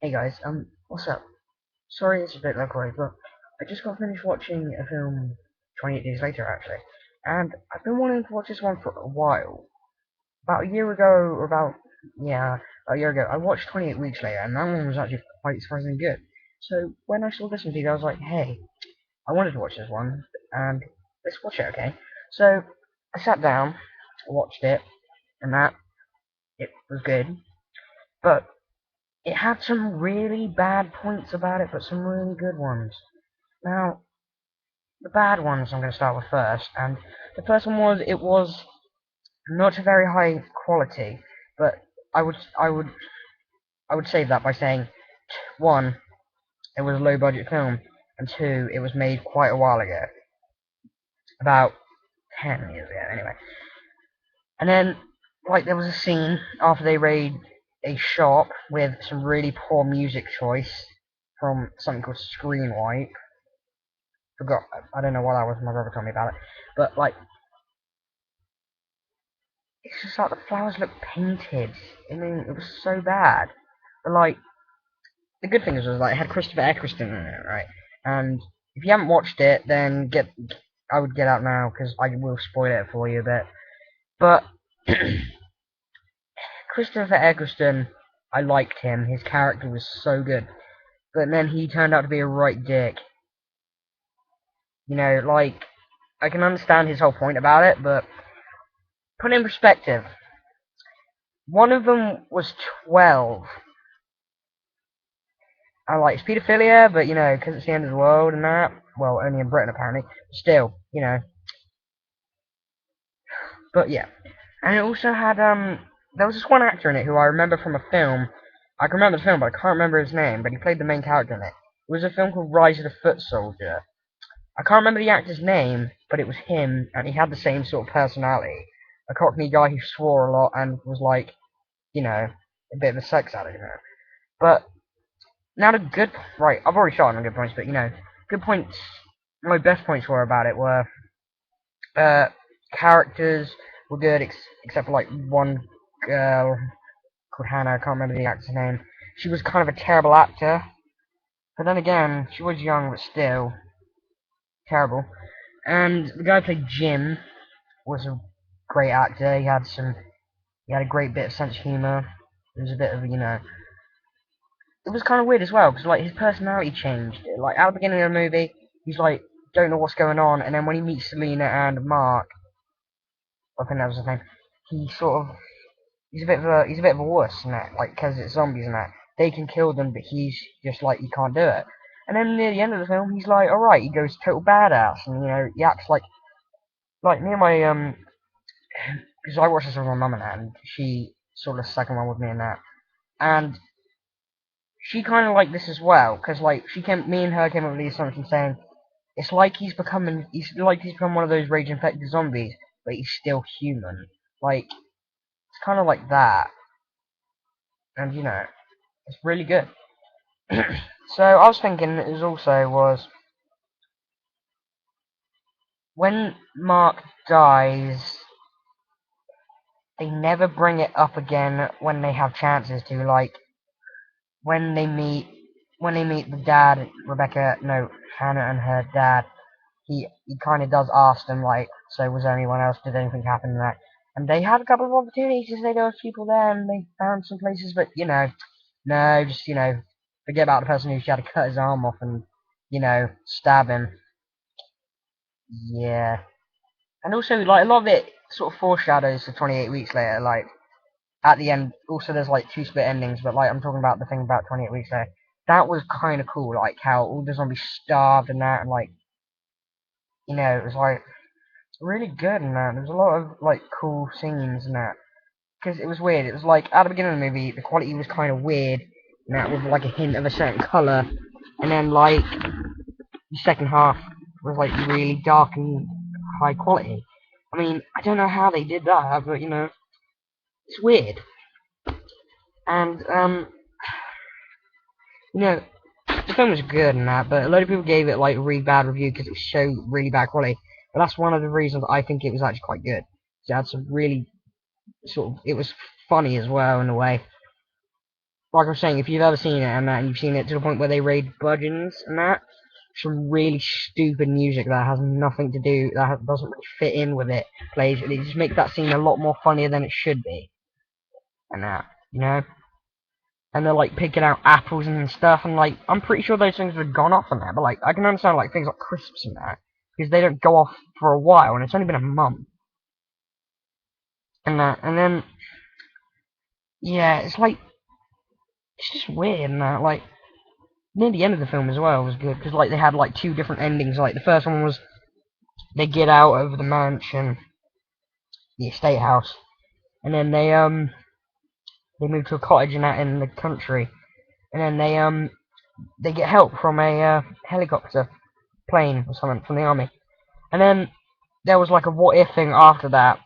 Hey guys, what's up? Sorry it's a bit awkward, but I just got finished watching a film 28 Days Later, actually. And I've been wanting to watch this one for a while. About a year ago, or yeah, a year ago, I watched 28 Weeks Later, and that one was actually quite surprisingly good. So when I saw this one, I was like, hey, I wanted to watch this one, and let's watch it, okay? So I sat down, watched it, and it was good. But it had some really bad points about it, but some really good ones. Now, the bad ones I'm going to start with first, and the first one was it was not a very high quality, but I would I would I would save that by saying one, it was a low budget film, and two, it was made quite a while ago, about 10 years ago anyway. And then there was a scene after they raid a shop with some really poor music choice from something called Screen Wipe. Forgot, I don't know what that was. My brother told me about it, but it's just like the flowers look painted. I mean, it was so bad. But the good thing was it had Christopher Eccleston in it, right? And if you haven't watched it, then I would get out now because I will spoil it for you a bit. But Christopher Eccleston, I liked him. His character was so good. But then he turned out to be a right dick. You know, I can understand his whole point about it, but put it in perspective. One of them was 12. I like it's paedophilia, but because it's the end of the world and that. Well, only in Britain apparently. Still, But yeah, and it also had there was this one actor in it who I remember from a film. I can remember the film, but I can't remember his name. But he played the main character in it. It was a film called Rise of the Foot Soldier. I can't remember the actor's name, but it was him, and he had the same sort of personality. A Cockney guy who swore a lot and was a bit of a sex addict. But now the good, right, I've already started on good points, but good points, my best points were about it were, uh, characters were good, except for one girl called Hannah, I can't remember the actor's name. She was kind of a terrible actor, but then again, she was young, but still, terrible. And the guy who played Jim was a great actor, he had a great bit of sense of humour. It was a bit of, it was kind of weird as well because his personality changed. Like at the beginning of the movie, he's don't know what's going on, and then when he meets Selena and Mark, I think that was his name. He sort of he's a bit of a wuss and that, because it's zombies and that. They can kill them, but he's just he can't do it. And then near the end of the film, he's like, all right, he goes total badass, and he acts like me and my because I watched this with my mum and that, and she sort of second one with me and that, and she kind of liked this as well, because me and her came up with the assumption saying it's like he's become one of those rage infected zombies, but he's still human. It's kind of like that, and it's really good. So I was thinking it was when Mark dies, they never bring it up again when they have chances to, when they meet the dad, Rebecca, no, Hannah and her dad. He kind of does ask them so was there anyone else? Did anything happen in that? And they had a couple of opportunities to say there was people there, and they found some places, but no, just forget about the person who tried to cut his arm off and stab him. Yeah, and also a lot of it sort of foreshadows the 28 weeks later. At the end, also there's two split endings, but I'm talking about the thing about 28 weeks later. That was kind of cool, how all the zombies starved and that, and it was really good and that. There was a lot of cool scenes and that, because it was weird. It was at the beginning of the movie, the quality was kind of weird, and that with a hint of a certain color, and then the second half was really dark and high quality. I mean, I don't know how they did that, but it's weird. And you know, the film was good and that, but a lot of people gave it a really bad review because it was so really bad quality. But that's one of the reasons I think it was actually quite good. It had some really it was funny as well in a way. like I was saying, if you've ever seen it and that, and you've seen it to the point where they raid Budgeons and that, some really stupid music that has nothing to do, doesn't really fit in with it, plays, and it just makes that scene a lot more funnier than it should be. And that, you know? And they're like picking out apples and stuff, and like, I'm pretty sure those things have gone off on that, but like, I can understand like things like crisps and that, because they don't go off for a while, and it's only been a month. And that, and then, yeah, it's like, it's just weird and that, like, near the end of the film as well was good, because like, they had like two different endings, like, the first one was, they get out of the mansion, the estate house, and then they move to a cottage in the country, and then they get help from a helicopter plane or something from the army, and then there was like a what if thing after that,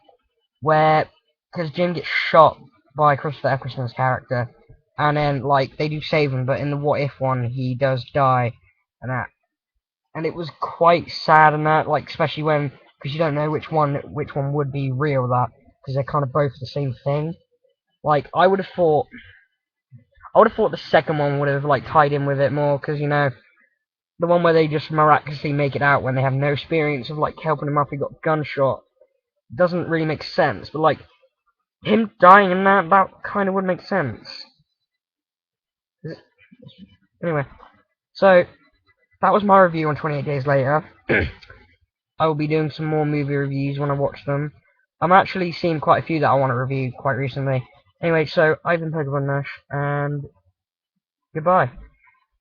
where because Jim gets shot by Christopher Eccleston's character, and then like they do save him, but in the what if one he does die, and that, and it was quite sad and that, like especially when because you don't know which one would be real, that because they're kind of both the same thing. Like I would have thought the second one would have like tied in with it more, because you know the one where they just miraculously make it out when they have no experience of like helping him up, he got gunshot, doesn't really make sense. But like him dying in that kind of would make sense. Anyway, so that was my review on 28 Days Later. I will be doing some more movie reviews when I watch them. I'm actually seeing quite a few that I want to review quite recently. Anyway, so I've been Pokemon Nash, and goodbye.